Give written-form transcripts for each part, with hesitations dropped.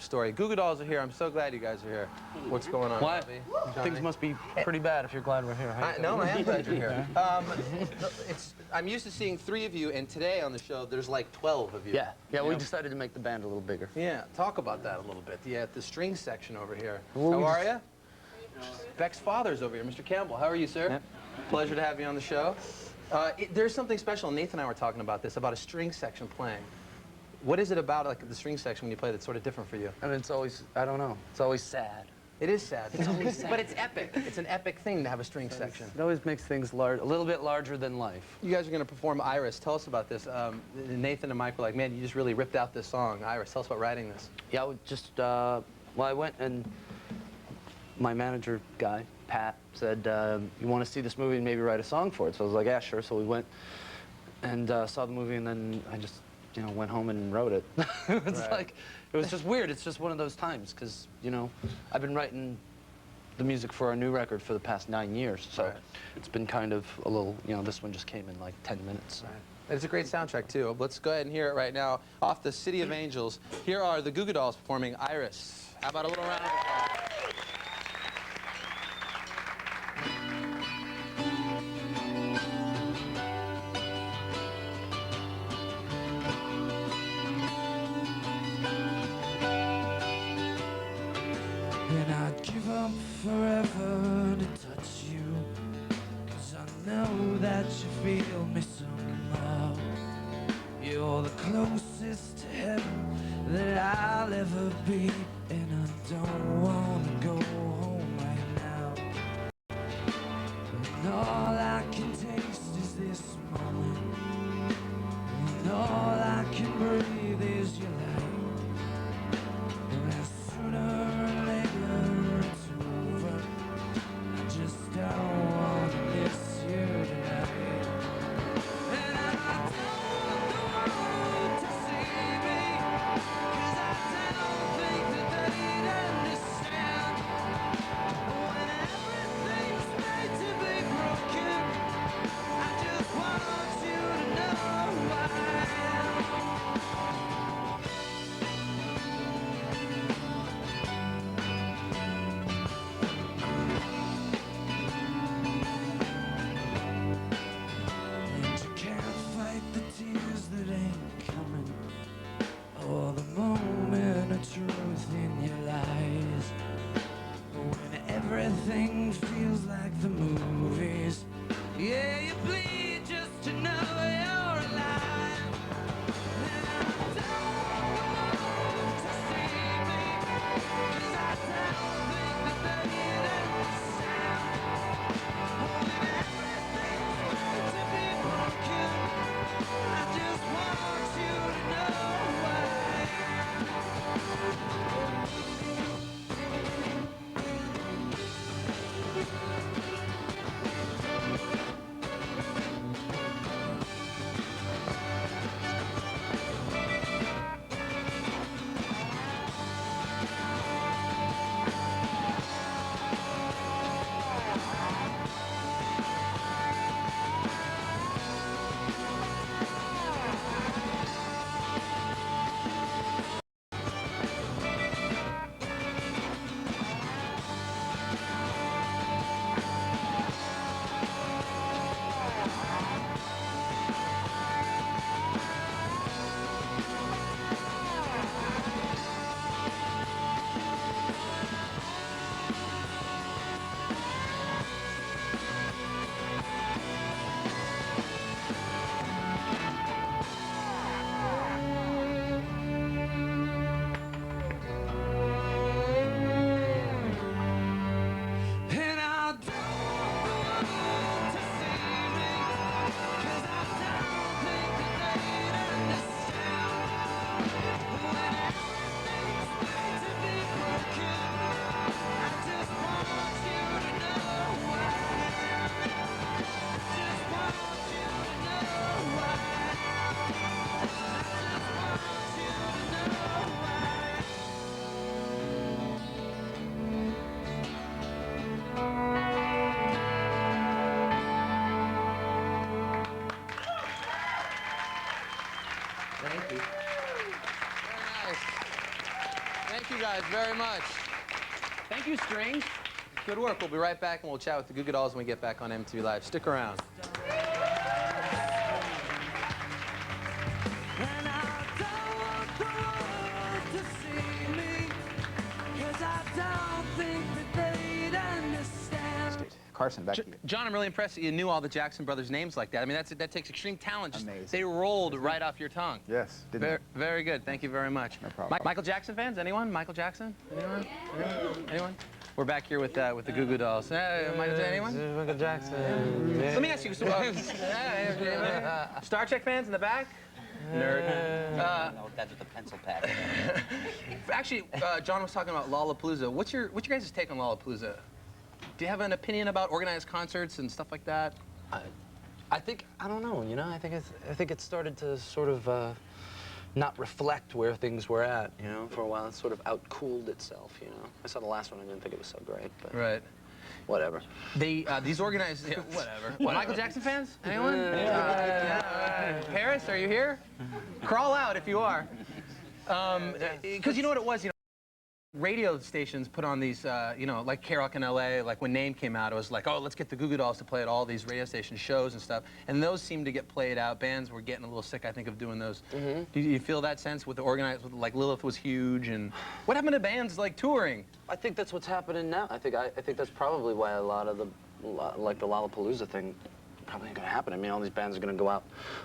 story. Goo Goo Dolls are here. I'm so glad you guys are here. What's going on? What? Things must be pretty bad if you're glad we're here. No, I am glad you're here. I'm used to seeing 3 of you, and today on the show there's like 12 of you. Yeah, we decided to make the band a little bigger. Yeah, talk about that a little bit. Yeah, the string section over here. Well, how are you? Beck's father's over here, Mr. Campbell. How are you, sir? Yep. Pleasure to have you on the show. There's something special. Nathan and I were talking about this, about a string section playing. What is it about, like, the string section when you play that's sort of different for you? I mean, it's always, I don't know, it's always sad. It is sad. It's always sad. But it's epic. It's an epic thing to have a string section. It always makes things a little bit larger than life. You guys are going to perform Iris. Tell us about this. Nathan and Mike were like, man, you just really ripped out this song, Iris. Tell us about writing this. Yeah, well, I went and my manager guy, Pat, said, you want to see this movie and maybe write a song for it? So I was like, yeah, sure. So we went and saw the movie, and then I just, went home and wrote it. It's like, it was just weird. It's just one of those times, because, I've been writing the music for our new record for the past 9 years, so it's been kind of a little, this one just came in like 10 minutes. It's a great soundtrack, too. Let's go ahead and hear it right now. Off the City of Angels, here are the Goo Goo Dolls performing Iris. How about a little round of applause? And I'd give up forever to touch you, 'cause I know that you feel me somehow. You're the closest to heaven that I'll ever be, and I don't want to go home right now. And all I can taste is this moment, and all I can breathe is your light. And sooner or later it's over, I just don't want to miss you tonight. And I don't want to see me, 'cause I don't think that they'd understand. When everything's made to be broken, I just want you to know who I am. The tears that ain't coming, or the moment of truth in your lies. When everything feels like the movies, yeah, you bleed just to know you're alive. And I don't want to see me, 'cause I don't think that they'd understand. When everything's made to be broken, I just want you to know why. you guys very much. Thank you, Strings. Good work. We'll be right back, and we'll chat with the Goo Goo Dolls when we get back on MTV Live. Stick around. And I don't want the world to see me, 'cause I don't think that they'd understand. Carson, back to you. John, I'm really impressed that you knew all the Jackson Brothers names like that. I mean, that takes extreme talent. Just, Amazing. they rolled right off your tongue. Yes, didn't Very, very good. Thank you very much. No problem. Michael Jackson fans? Anyone? Michael Jackson? Anyone? Anyone? We're back here with the Goo Goo Dolls. Anyone? Michael Jackson. Let me ask you. Star Trek fans in the back? Nerd. No, that's with the pencil pad. Actually, John was talking about Lollapalooza. What's your guys' take on Lollapalooza? Do you have an opinion about organized concerts and stuff like that? I think, I don't know, you know, I think it started to sort of not reflect where things were at, you know, for a while. It sort of outcooled itself, you know. I saw the last one, I didn't think it was so great, but Right. whatever. These organized, yeah, whatever. Michael Jackson fans? Anyone? Paris, are you here? Crawl out if you are. Because you know what it was, you know, radio stations put on these, you know, like K-Rock in LA, like when Name came out, it was like, oh, let's get the Goo Goo Dolls to play at all these radio station shows and stuff. And those seemed to get played out. Bands were getting a little sick, I think, of doing those. Do you feel that sense with the organized, with, like Lilith was huge, and what happened to bands like touring? I think that's what's happening now. I think that's probably why a lot of the, like the Lollapalooza thing probably ain't gonna happen. I mean, all these bands are gonna go out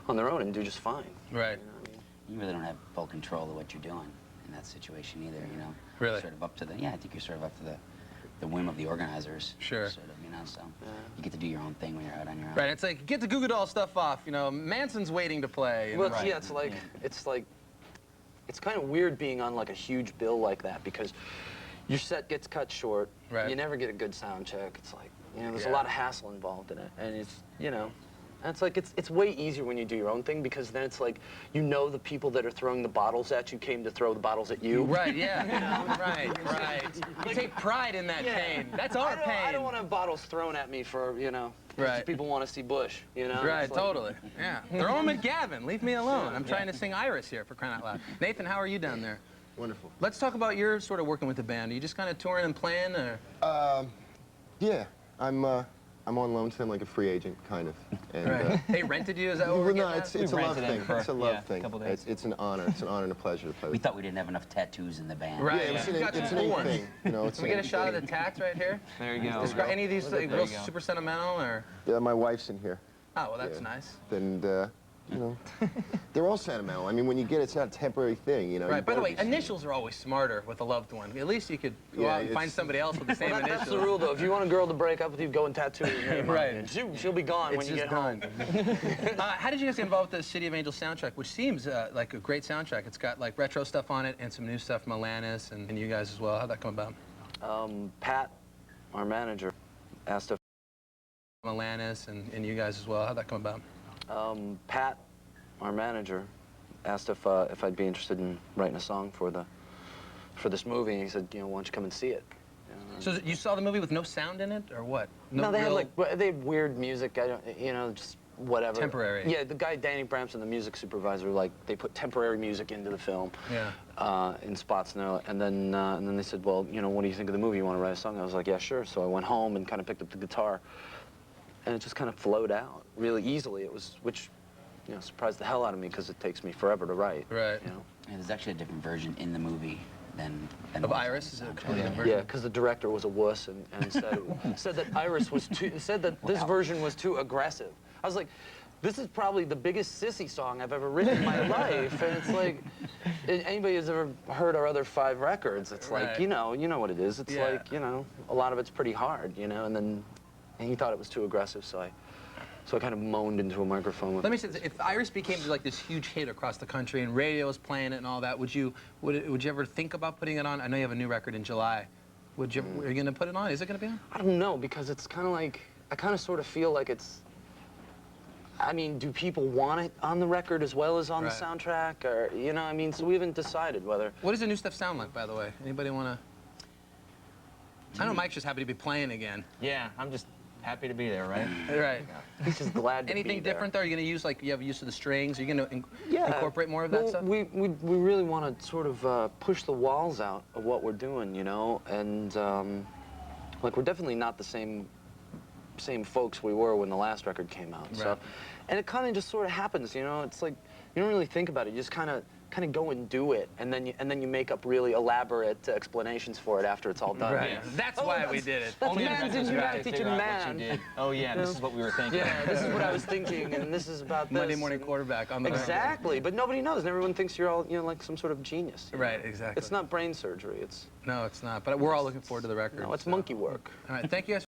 on their own and do just fine. Right. You know what I mean? You really don't have full control of what you're doing in that situation either, you know? Really? Sort of up to the, yeah, I think you're sort of up to the whim of the organizers. Sure. Sort of, you know, so you get to do your own thing when you're out on your own. Right, it's like, get the Goo Goo Doll stuff off, you know, Manson's waiting to play. Well, Right. yeah, it's like, it's kind of weird being on like a huge bill like that because your set gets cut short. Right. You never get a good sound check. It's like, you know, there's a Yeah. lot of hassle involved in it, and it's, you know, and it's like it's way easier when you do your own thing because then it's like you know the people that are throwing the bottles at you came to throw the bottles at you. Right, yeah. Right. You take pride in that pain. That's our pain. I don't want to have bottles thrown at me for, you know, Right. people want to see Bush, you know? Right, It's like- totally. Yeah. Throw them at Gavin. Leave me alone. I'm trying to sing Iris here, for crying out loud. Nathan, how are you down there? Wonderful. Let's talk about your sort of working with the band. Are you just kind of touring and playing, or? Yeah, I'm on loan to them like a free agent, kind of. And, Right. They rented you? Is that what we're well, getting no, at? it's a love rented thing. them for, It's a love yeah, thing. couple days. It's an honor. It's an honor and a pleasure to play We with. thought we didn't have enough tattoos in the band. Right. Yeah, it's You an, got it's some an ink ones. thing. You know, it's Can we get a shot of the tats right here? There you go. Describe any of these like, real you go. super sentimental, or? Yeah, my wife's in here. Oh, well, that's Yeah. nice. And, you know, they're all sentimental. I mean, when you get it, it's not a temporary thing, you know. Right. You By the better way, be initials are always smarter with a loved one. At least you could go Yeah, out and find it's- somebody else with the same Well, initials. that's the rule, though. If you want a girl to break up with you, go and tattoo her name on Right. it. She'll be gone when It's you just get home. How did you guys get involved with the City of Angels soundtrack, which seems like a great soundtrack? It's got like retro stuff on it and some new stuff from Alanis and you guys as well. How'd that come about? Pat, our manager, asked if Alanis and you guys as well. How'd that come about? Pat, our manager, asked if I'd be interested in writing a song for this movie, and he said, you know, why don't you come and see it? So you saw the movie with no sound in it, or what? No, they had real- they had weird music. I don't, you know, just whatever. Temporary. Yeah, the guy Danny Bramson, the music supervisor, like they put temporary music into the film. Yeah. In spots, and then they said, well, you know, what do you think of the movie? You want to write a song? I was like, yeah, sure. So I went home and kind of picked up the guitar, and it just kind of flowed out really easily. It was, which, you know, surprised the hell out of me because it takes me forever to write. Right. You know. Yeah, there's actually a different version in the movie than Of what's on Iris? the Is it a soundtrack. completely different version? Yeah, because the director was a wuss and said that Iris was too, said that this version was too aggressive. I was like, this is probably the biggest sissy song I've ever written in my life, and it's like, anybody who's ever heard our other 5 records, it's like, Right. you know what it is. It's Yeah. like, you know, a lot of it's pretty hard, you know, and he thought it was too aggressive, so I kind of moaned into a microphone with Let me say this, if Iris became like this huge hit across the country and radio was playing it and all that, would you ever think about putting it on? I know you have a new record in July. Are you going to put it on? Is it going to be on? I don't know, because it's kind of like, I kind of sort of feel like it's, I mean, do people want it on the record as well as on Right. the soundtrack? Or, you know, I mean, so we haven't decided whether. What does the new stuff sound like, by the way? Anybody want to? I know Mike's just happy to be playing again. Yeah, I'm just Happy to be there, right? Right. He's just glad to Anything be there. different though? Are you going to use, like, you have use of the strings? Are you going to Yeah. incorporate more of that Well, stuff? we really want to sort of push the walls out of what we're doing, you know, and like we're definitely not the same folks we were when the last record came out. So, Right. and it kind of just sort of happens, you know. It's like you don't really think about it. You just kind of go and do it, and then you make up really elaborate explanations for it after it's all done. Right. Yeah. That's why we did it. That's Only man the teaching you man have to teaching figure out man. what you did. Oh yeah, this is what we were thinking. Yeah, this is what I was thinking, and this is about this. Monday morning and- quarterback on the Exactly, but nobody knows, and everyone thinks you're all, you know, like some sort of genius. you know? Right, exactly. It's not brain surgery. It's No, it's not. But we're all looking forward to the record. no, it's so. monkey work. All right, thank you guys.